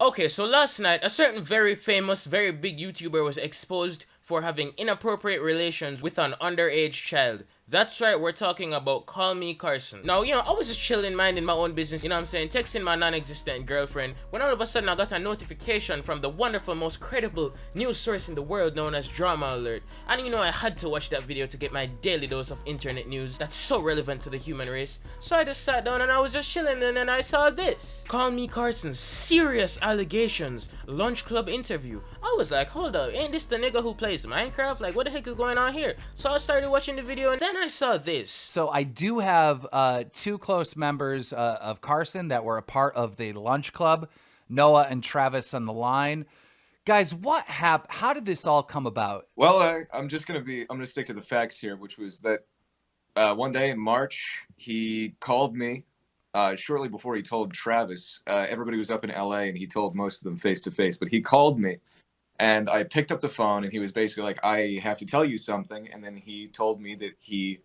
Okay, so last night, a certain very famous, very big YouTuber was exposed for having inappropriate relations with an underage child. That's right, we're talking about CallMeCarson. Now, I was just chilling, minding my own business, you know what I'm saying, texting my non-existent girlfriend, when all of a sudden I got a notification from the wonderful, most credible news source in the world known as DramaAlert. And I had to watch that video to get my daily dose of internet news that's so relevant to the human race. So I just sat down and I was just chilling, and then I saw this. CallMeCarson's serious allegations, Lunchclub interview. I was like, hold up, ain't this the nigga who plays Minecraft? Like, what the heck is going on here? So I started watching the video, and then I saw this. So I do have two close members of Carson that were a part of the Lunch Club, Noah and Travis on the line. Guys, what happened? How did this all come about? Well, I'm gonna stick to the facts here, which was that one day in March, he called me shortly before he told Travis. Everybody was up in LA, and he told most of them face to face, but he called me. And I picked up the phone, and he was basically like, I have to tell you something. And then he told me that he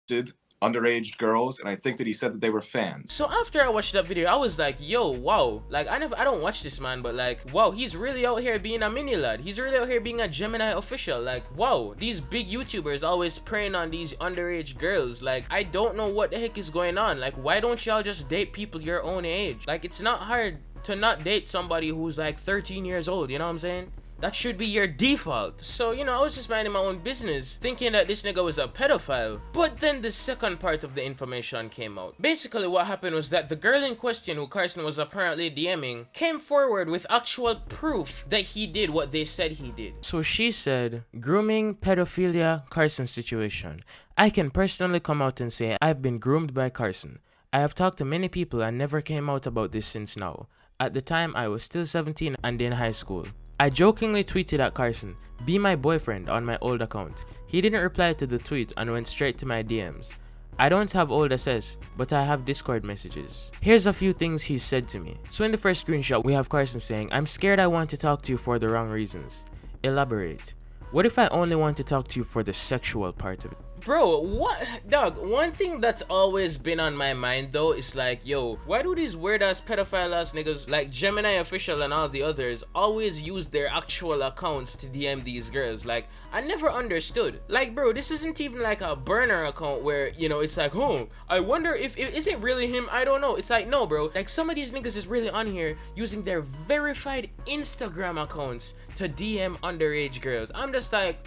did underage girls, and I think that he said that they were fans. So after I watched that video, I was like, yo, wow. Like, I don't watch this man, but like, wow, he's really out here being a mini lad. He's really out here being a Gemini official. Like, wow, these big YouTubers always preying on these underage girls. Like, I don't know what the heck is going on. Like, why don't y'all just date people your own age? Like, it's not hard to not date somebody who's like 13 years old, you know what I'm saying? That should be your default. So, I was just minding my own business, thinking that this nigga was a pedophile. But then the second part of the information came out. Basically, what happened was that the girl in question, who Carson was apparently DMing, came forward with actual proof that he did what they said he did. So she said, grooming, pedophilia, Carson situation. I can personally come out and say I've been groomed by Carson. I have talked to many people and never came out about this since now. At the time, I was still 17 and in high school. I jokingly tweeted at Carson, "Be my boyfriend," on my old account. He didn't reply to the tweet and went straight to my DMs. I don't have old SS, but I have Discord messages. Here's a few things he said to me. So in the first screenshot, we have Carson saying, "I'm scared I want to talk to you for the wrong reasons." Elaborate. What if I only want to talk to you for the sexual part of it? Bro, what? Dog, one thing that's always been on my mind though is like, yo, why do these weird ass pedophile ass niggas like Gemini Official and all the others always use their actual accounts to DM these girls? Like, I never understood. Like, bro, this isn't even like a burner account where, it's like, oh, I wonder if is it really him? I don't know. It's like, no, bro. Like, some of these niggas is really on here using their verified Instagram accounts to DM underage girls. I'm just like,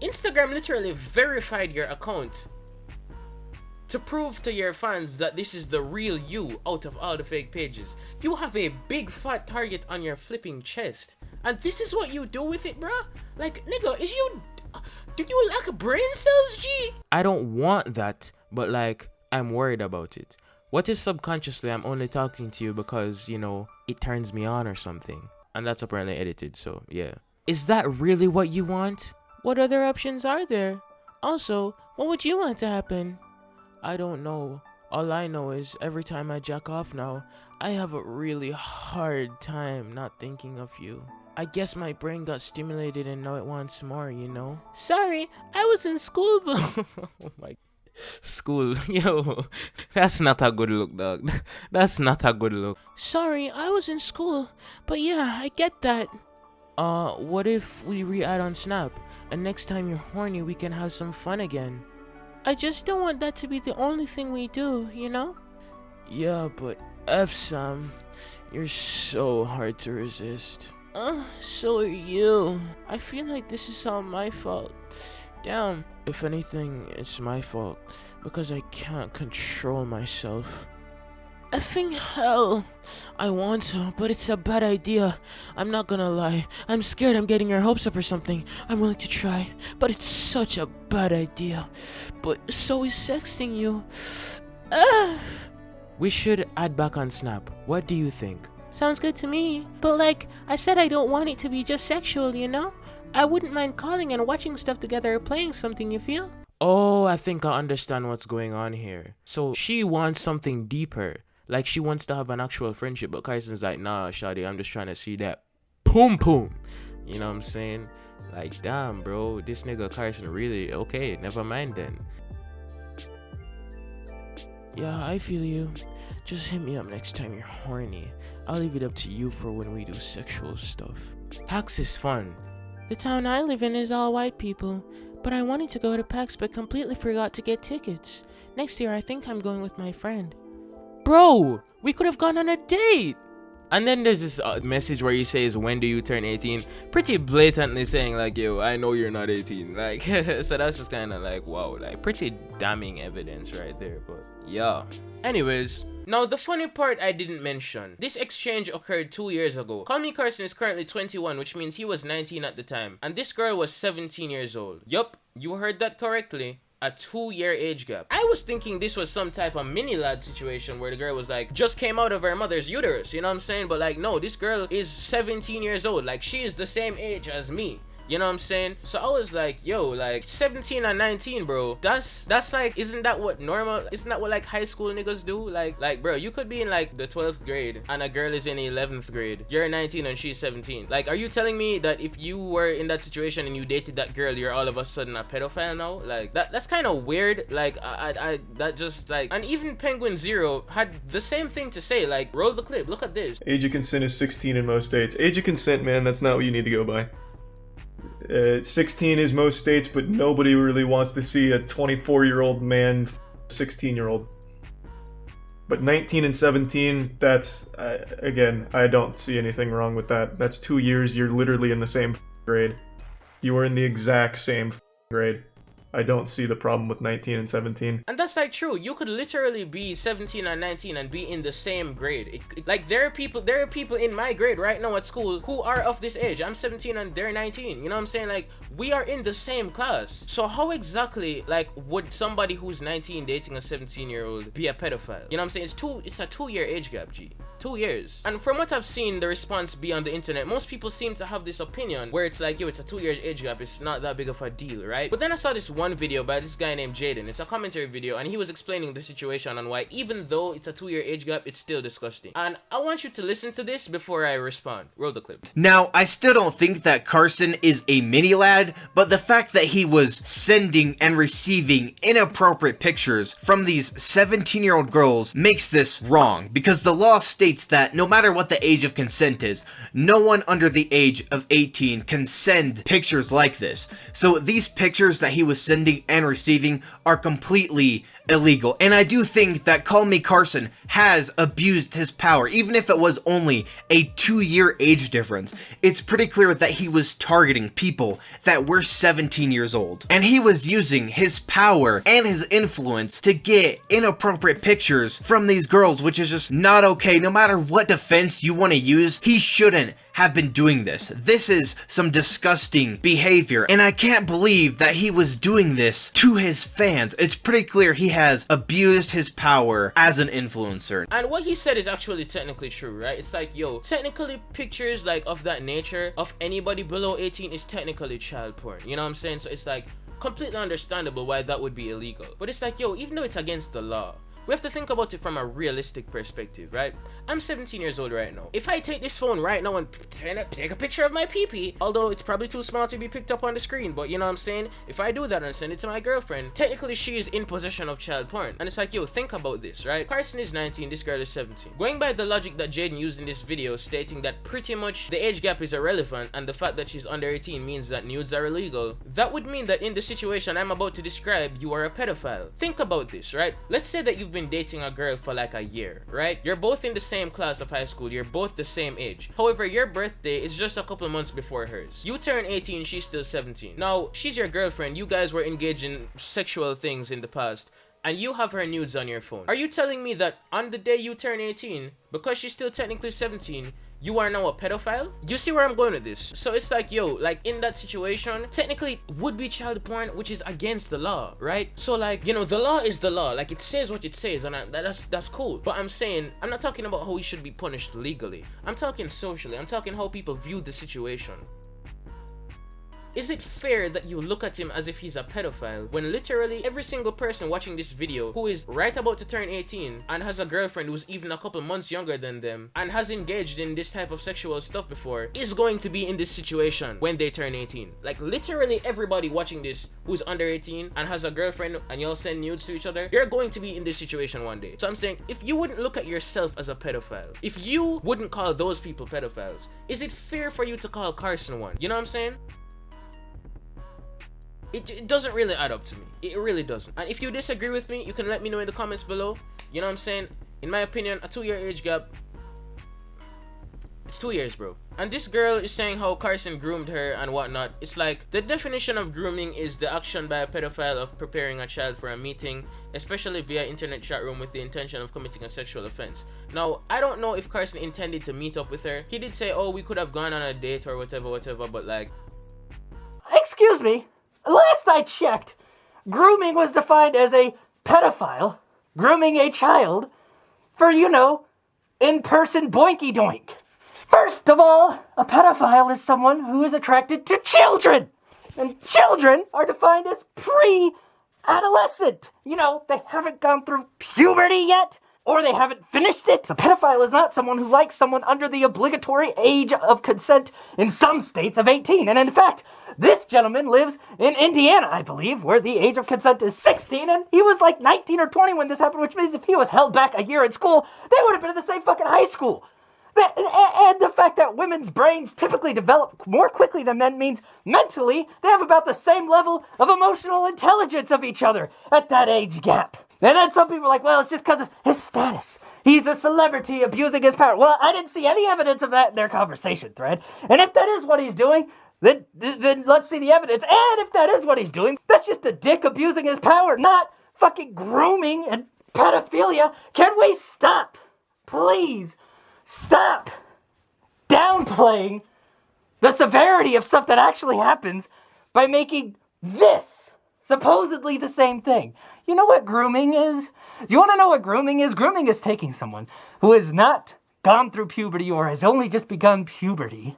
Instagram literally verified your account to prove to your fans that this is the real you out of all the fake pages. You have a big fat target on your flipping chest, and this is what you do with it, bruh? Like, nigga, do you lack brain cells, G? I don't want that, but like, I'm worried about it. What if subconsciously I'm only talking to you because, it turns me on or something? And that's apparently edited, so yeah. Is that really what you want? What other options are there? Also, what would you want to happen? I don't know. All I know is every time I jack off now, I have a really hard time not thinking of you. I guess my brain got stimulated and now it wants more, Sorry, I was in school, but oh my. School, yo, that's not a good look, dog. That's not a good look. Sorry, I was in school, but yeah, I get that. What if we re-add on Snap, and next time you're horny, we can have some fun again? I just don't want that to be the only thing we do, Yeah, but Sam, you're so hard to resist. So are you. I feel like this is all my fault. Damn. If anything, it's my fault, because I can't control myself. Effing hell. I want to, but it's a bad idea. I'm not gonna lie. I'm scared I'm getting your hopes up or something. I'm willing to try, but it's such a bad idea. But so is sexting you. We should add back on Snap. What do you think? Sounds good to me. But like I said, I don't want it to be just sexual, I wouldn't mind calling and watching stuff together or playing something, you feel? Oh, I think I understand what's going on here. So she wants something deeper. Like, she wants to have an actual friendship, but Carson's like, nah, shawty, I'm just trying to see that poom poom. You know what I'm saying? Like, damn, bro, this nigga Carson really, okay, never mind then. Yeah, I feel you. Just hit me up next time you're horny. I'll leave it up to you for when we do sexual stuff. PAX is fun. The town I live in is all white people, but I wanted to go to PAX but completely forgot to get tickets. Next year I think I'm going with my friend. Bro, we could have gone on a date! And then there's this message where he says, when do you turn 18? Pretty blatantly saying like, yo, I know you're not 18. Like, so that's just kind of like, wow, like pretty damning evidence right there. But yeah. Anyways, now the funny part I didn't mention. This exchange occurred 2 years ago. CallMeCarson is currently 21, which means he was 19 at the time. And this girl was 17 years old. Yup, you heard that correctly. A 2-year age gap. I was thinking this was some type of mini lad situation where the girl was like just came out of her mother's uterus, you know what I'm saying? But like, no, this girl is 17 years old. Like, she is the same age as me. You know what I'm saying? So I was like, yo, like 17 and 19, bro. That's like, isn't that what normal? Isn't that what like high school niggas do? Like, bro, you could be in like the 12th grade and a girl is in 11th grade. You're 19 and she's 17. Like, are you telling me that if you were in that situation and you dated that girl, you're all of a sudden a pedophile now? Like, that's kind of weird. Like, that just like, and even Penguin Zero had the same thing to say. Like, roll the clip. Look at this. Age of consent is 16 in most states. Age of consent, man, that's not what you need to go by. 16 is most states, but nobody really wants to see a 24-year-old man 16-year-old. But 19 and 17, that's, again, I don't see anything wrong with that. That's 2 years, you're literally in the same grade. You are in the exact same grade. I don't see the problem with 19 and 17. And that's like true. You could literally be 17 and 19 and be in the same grade. Like there are people in my grade right now at school who are of this age. I'm 17 and they're 19. You know what I'm saying? Like, we are in the same class. So how exactly like would somebody who's 19 dating a 17-year-old be a pedophile? You know what I'm saying? It's a 2-year age gap, G. 2 years. And from what I've seen, the response be on the internet, most people seem to have this opinion where it's like, yo, it's a 2-year age gap, it's not that big of a deal, right? But then I saw this one video by this guy named Jaden. It's a commentary video, and he was explaining the situation and why even though it's a 2-year age gap, it's still disgusting. And I want you to listen to this before I respond. Roll the clip. Now, I still don't think that Carson is a mini lad, but the fact that he was sending and receiving inappropriate pictures from these 17-year-old girls makes this wrong, because the law states that no matter what the age of consent is, no one under the age of 18 can send pictures like this. So these pictures that he was sending and receiving are completely illegal. And I do think that CallMeCarson has abused his power, even if it was only a 2-year age difference. It's pretty clear that he was targeting people that were 17 years old. And he was using his power and his influence to get inappropriate pictures from these girls, which is just not okay. No matter what defense you want to use, he shouldn't have been doing this. This is some disgusting behavior, and I can't believe that he was doing this to his fans. It's pretty clear he has abused his power as an influencer. And what he said is actually technically true, right? It's like, yo, technically pictures like of that nature of anybody below 18 is technically child porn. You know what I'm saying? So it's like completely understandable why that would be illegal. But it's like, yo, even though it's against the law, we have to think about it from a realistic perspective, right? I'm 17 years old right now. If I take this phone right now and take a picture of my pee-pee, although it's probably too small to be picked up on the screen, but you know what I'm saying? If I do that and send it to my girlfriend, technically she is in possession of child porn. And it's like, yo, think about this, right? Carson is 19, this girl is 17. Going by the logic that Jaden used in this video, stating that pretty much the age gap is irrelevant and the fact that she's under 18 means that nudes are illegal, that would mean that in the situation I'm about to describe, you are a pedophile. Think about this, right? Let's say that you've been dating a girl for like a year, right? You're both in the same class of high school, you're both the same age. However, your birthday is just a couple months before hers. You turn 18, she's still 17. Now, she's your girlfriend, you guys were engaged in sexual things in the past, and you have her nudes on your phone. Are you telling me that on the day you turn 18, because she's still technically 17, you are now a pedophile? You see where I'm going with this? So it's like, yo, like in that situation, technically it would be child porn, which is against the law, right? So like, you know, the law is the law. Like it says what it says, and that's cool. But I'm saying, I'm not talking about how he should be punished legally. I'm talking socially. I'm talking how people view the situation. is it fair that you look at him as if he's a pedophile when literally every single person watching this video who is right about to turn 18 and has a girlfriend who's even a couple months younger than them and has engaged in this type of sexual stuff before is going to be in this situation when they turn 18? Like literally everybody watching this who's under 18 and has a girlfriend and y'all send nudes to each other, you're going to be in this situation one day. So I'm saying, if you wouldn't look at yourself as a pedophile, if you wouldn't call those people pedophiles, is it fair for you to call Carson one? You know what I'm saying? It doesn't really add up to me. It really doesn't. And if you disagree with me, you can let me know in the comments below. You know what I'm saying? In my opinion, a 2-year age gap, it's 2 years, bro. And this girl is saying how Carson groomed her and whatnot. It's like, the definition of grooming is the action by a pedophile of preparing a child for a meeting, especially via internet chat room with the intention of committing a sexual offense. Now, I don't know if Carson intended to meet up with her. He did say, oh, we could have gone on a date or whatever, but like... Excuse me. Last I checked, grooming was defined as a pedophile grooming a child for, you know, in-person boinky doink. First of all, a pedophile is someone who is attracted to children. And children are defined as pre-adolescent. You know, they haven't gone through puberty yet, or they haven't finished it. A pedophile is not someone who likes someone under the obligatory age of consent in some states of 18. And in fact, this gentleman lives in Indiana, I believe, where the age of consent is 16, and he was like 19 or 20 when this happened, which means if he was held back a year in school, they would have been in the same fucking high school. And the fact that women's brains typically develop more quickly than men means mentally they have about the same level of emotional intelligence of each other at that age gap. And then some people are like, well, it's just because of his status. He's a celebrity abusing his power. Well, I didn't see any evidence of that in their conversation thread. And if that is what he's doing, then let's see the evidence. And if that is what he's doing, that's just a dick abusing his power, not fucking grooming and pedophilia. Can we stop? Please stop downplaying the severity of stuff that actually happens by making this supposedly the same thing. You know what grooming is? Do you want to know what grooming is? Grooming is taking someone who has not gone through puberty or has only just begun puberty,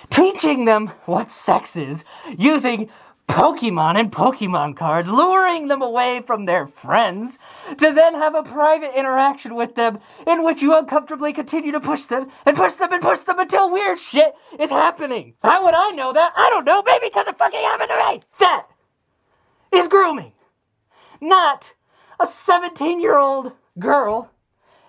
teaching them what sex is, using Pokemon and Pokemon cards, luring them away from their friends, to then have a private interaction with them in which you uncomfortably continue to push them and push them and push them until weird shit is happening. How would I know that? I don't know. Maybe because it fucking happened to me. That is grooming. Not a 17-year-old girl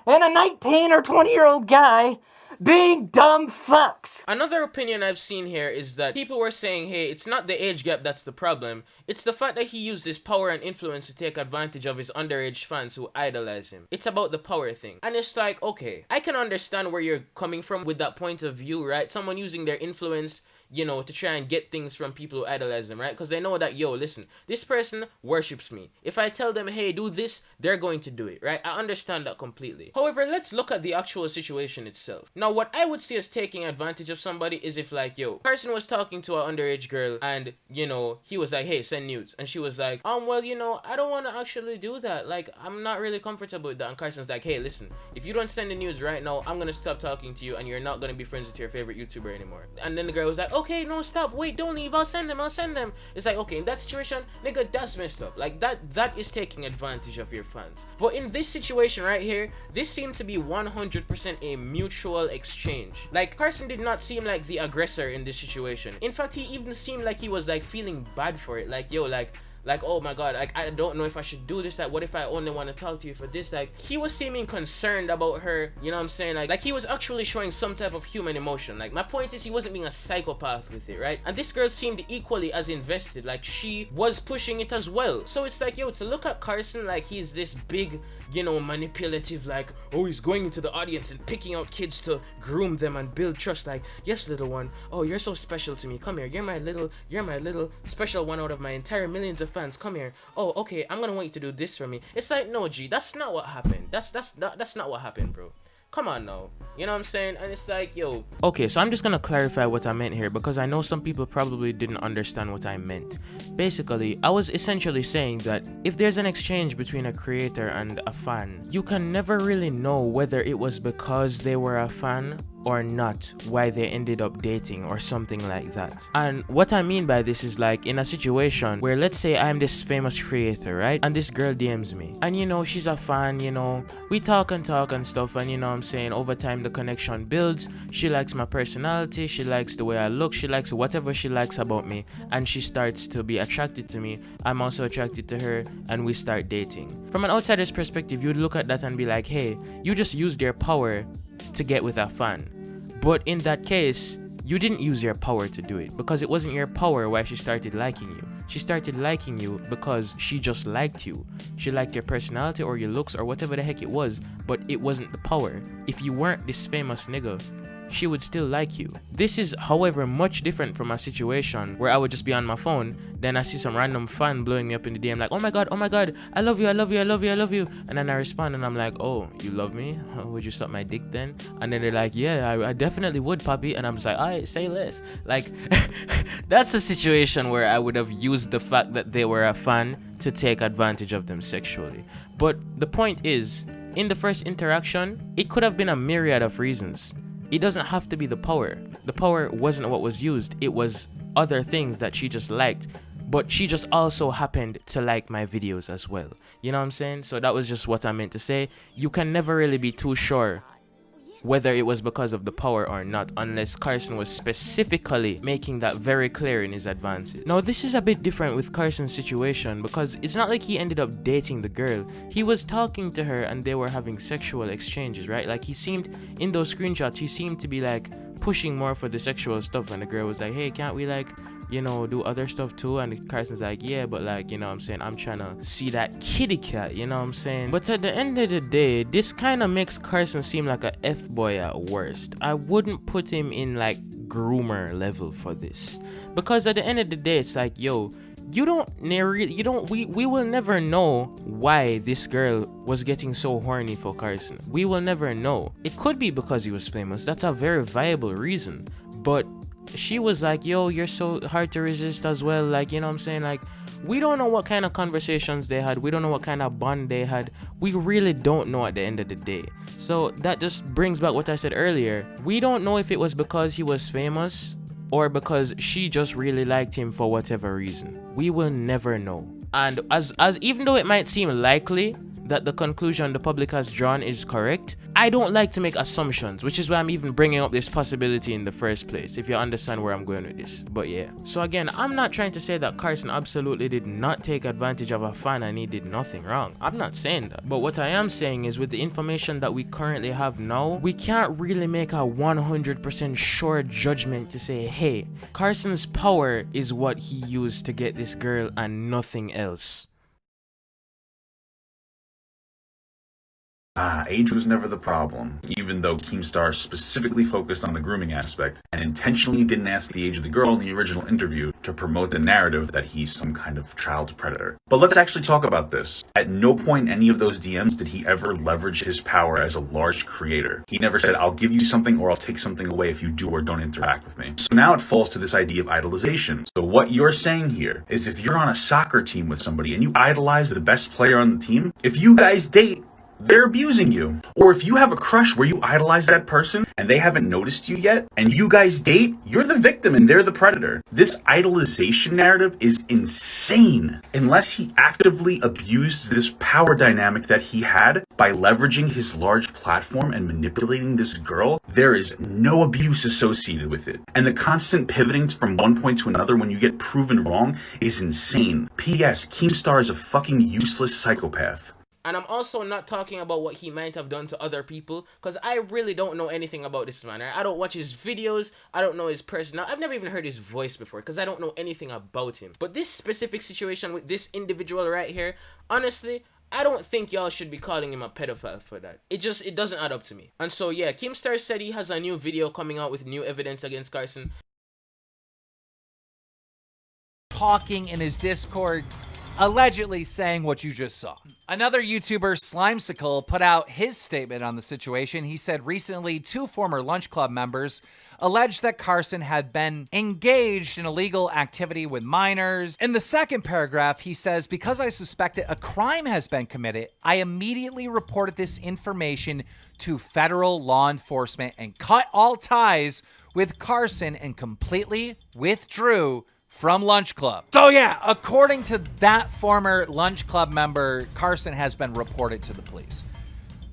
and a 19 or 20-year-old guy being dumb fucks. Another opinion I've seen here is that people were saying, hey, it's not the age gap that's the problem. It's the fact that he used his power and influence to take advantage of his underage fans who idolize him. It's about the power thing. And it's like, okay, I can understand where you're coming from with that point of view, right? Someone using their influence, you know, to try and get things from people who idolize them, right? Because they know that, yo, listen, this person worships me. If I tell them, hey, do this, they're going to do it, right? I understand that completely. However, let's look at the actual situation itself. Now, what I would see as taking advantage of somebody is if, like, yo, Carson was talking to an underage girl and, you know, he was like, hey, send nudes. And she was like, well, you know, I don't want to actually do that. Like, I'm not really comfortable with that. And Carson's like, hey, listen, if you don't send the nudes right now, I'm going to stop talking to you and you're not going to be friends with your favorite YouTuber anymore. And then the girl was like, okay, no, stop, wait, don't leave, I'll send them. It's like, okay, in that situation, nigga, that's messed up. Like, that is taking advantage of your fans. But in this situation right here, this seemed to be 100% a mutual exchange. Like, Carson did not seem like the aggressor in this situation. In fact, he even seemed like he was, like, feeling bad for it. Like, yo, like, oh my god, like, I don't know if I should do this. Like, what if I only want to talk to you for this? Like, he was seeming concerned about her, you know what I'm saying? Like he was actually showing some type of human emotion. Like, my point is, he wasn't being a psychopath with it, right? And this girl seemed equally as invested. Like, she was pushing it as well. So it's like, yo, to look at Carson like he's this big, you know, manipulative, like, oh, he's going into the audience and picking out kids to groom them and build trust. Like, yes, little one, oh, you're so special to me, come here, you're my little special one out of my entire millions of fans, come here, oh, okay, I'm gonna want you to do this for me. It's like, no, G, that's not what happened. That's not what happened, bro. Come on now, you know what I'm saying? And it's like, yo. Okay, so I'm just gonna clarify what I meant here, because I know some people probably didn't understand what I meant. Basically, I was essentially saying that if there's an exchange between a creator and a fan, you can never really know whether it was because they were a fan or not why they ended up dating or something like that. And what I mean by this is like in a situation where, let's say I'm this famous creator, right? And this girl DMs me, and you know, she's a fan, you know, we talk and stuff, and you know what I'm saying, over time the connection builds. She likes my personality, she likes the way I look, she likes whatever she likes about me, and she starts to be attracted to me. I'm also attracted to her, and we start dating. From an outsider's perspective, you'd look at that and be like, hey, you just used your power to get with a fan. But in that case, you didn't use your power to do it, because it wasn't your power why she started liking you. She started liking you because she just liked you. She liked your personality or your looks or whatever the heck it was, but it wasn't the power. If you weren't this famous nigga, she would still like you. This is, however, much different from a situation where I would just be on my phone, then I see some random fan blowing me up in the DM like, oh my god, I love you, I love you, I love you, I love you. And then I respond and I'm like, oh, you love me? Would you suck my dick then? And then they're like, yeah, I definitely would, puppy. And I'm just like, alright, say less. Like, that's a situation where I would have used the fact that they were a fan to take advantage of them sexually. But the point is, in the first interaction, it could have been a myriad of reasons. It doesn't have to be the power. The power wasn't what was used. It was other things that she just liked. But she just also happened to like my videos as well. You know what I'm saying? So that was just what I meant to say. You can never really be too sure whether it was because of the power or not, unless Carson was specifically making that very clear in his advances. Now, this is a bit different with Carson's situation, because it's not like he ended up dating the girl. He was talking to her and they were having sexual exchanges, right? Like, he seemed, in those screenshots, he seemed to be like pushing more for the sexual stuff, and the girl was like, hey, can't we like, you know, do other stuff too? And Carson's like, yeah, but like, you know what I'm saying, I'm trying to see that kitty cat, you know what I'm saying? But at the end of the day, this kind of makes Carson seem like a F-boy at worst. I wouldn't put him in like groomer level for this, because at the end of the day, it's like, yo, we will never know why this girl was getting so horny for Carson. We will never know. It could be because he was famous. That's a very viable reason. But she was like, yo, you're so hard to resist as well. Like, you know what I'm saying? Like, we don't know what kind of conversations they had. We don't know what kind of bond they had. We really don't know at the end of the day. So that just brings back what I said earlier. We don't know if it was because he was famous or because she just really liked him for whatever reason. We will never know. And as even though it might seem likely that the conclusion the public has drawn is correct, I don't like to make assumptions, which is why I'm even bringing up this possibility in the first place, if you understand where I'm going with this. But yeah, so again, I'm not trying to say that Carson absolutely did not take advantage of a fan and he did nothing wrong. I'm not saying that. But what I am saying is, with the information that we currently have now, we can't really make a 100% sure judgment to say, hey, Carson's power is what he used to get this girl and nothing else. Age was never the problem, even though Keemstar specifically focused on the grooming aspect and intentionally didn't ask the age of the girl in the original interview to promote the narrative that he's some kind of child predator. But let's actually talk about this. At no point in any of those DMs did he ever leverage his power as a large creator. He never said, I'll give you something or I'll take something away if you do or don't interact with me. So now it falls to this idea of idolization. So what you're saying here is, if you're on a soccer team with somebody and you idolize the best player on the team, if you guys date, they're abusing you. Or if you have a crush where you idolize that person and they haven't noticed you yet, and you guys date, you're the victim and they're the predator. This idolization narrative is insane. Unless he actively abused this power dynamic that he had by leveraging his large platform and manipulating this girl, there is no abuse associated with it. And the constant pivoting from one point to another when you get proven wrong is insane. P.S. Keemstar is a fucking useless psychopath. And I'm also not talking about what he might have done to other people, because I really don't know anything about this man. I don't watch his videos. I don't know his personality. I've never even heard his voice before, because I don't know anything about him. But this specific situation with this individual right here, honestly, I don't think y'all should be calling him a pedophile for that. It doesn't add up to me. And so yeah, Keemstar said he has a new video coming out with new evidence against Carson. Talking in his Discord, allegedly saying what you just saw. Another YouTuber, Slimesicle, put out his statement on the situation. He said recently 2 former Lunchclub members alleged that Carson had been engaged in illegal activity with minors. In the second paragraph, he says, because I suspected a crime has been committed, I immediately reported this information to federal law enforcement and cut all ties with Carson and completely withdrew from Lunch Club. So yeah, according to that former Lunch Club member, Carson has been reported to the police.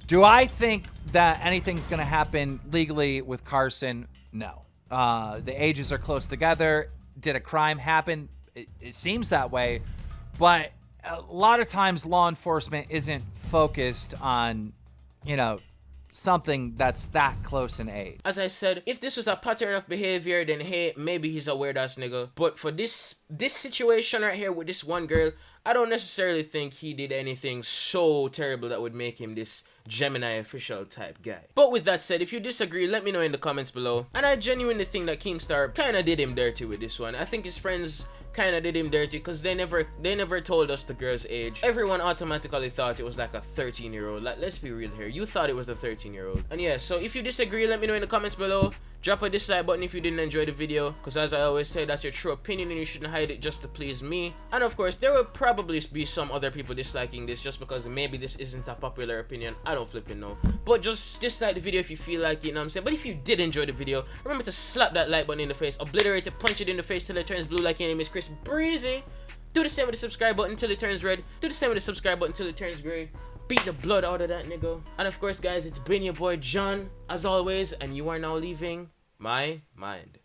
Do I think that anything's going to happen legally with Carson? No. The ages are close together. Did a crime happen? It seems that way. But a lot of times law enforcement isn't focused on, something that's that close in age. As I said, if this was a pattern of behavior, then hey, maybe he's a weird ass nigga. But for this situation right here with this one girl, I don't necessarily think he did anything so terrible that would make him this Gemini official type guy. But with that said, if you disagree, let me know in the comments below. And I genuinely think that Keemstar kind of did him dirty with this one. I think his friends kind of did him dirty because they never told us the girl's age. Everyone automatically thought it was like a 13-year-old. Like, let's be real here, you thought it was a 13-year-old. And yeah, so if you disagree, let me know in the comments below. Drop a dislike button if you didn't enjoy the video, because as I always say, that's your true opinion and you shouldn't hide it just to please me. And of course, there will probably be some other people disliking this just because maybe this isn't a popular opinion. I don't flipping know. But just dislike the video if you feel like it, you know what I'm saying? But if you did enjoy the video, remember to slap that like button in the face, obliterate it, punch it in the face till it turns blue like your name is Chris Breezy. Do the same with the subscribe button until it turns red. Do the same with the subscribe button until it turns gray. Beat the blood out of that nigga. And of course, guys, it's been your boy John, as always, and you are now leaving my mind.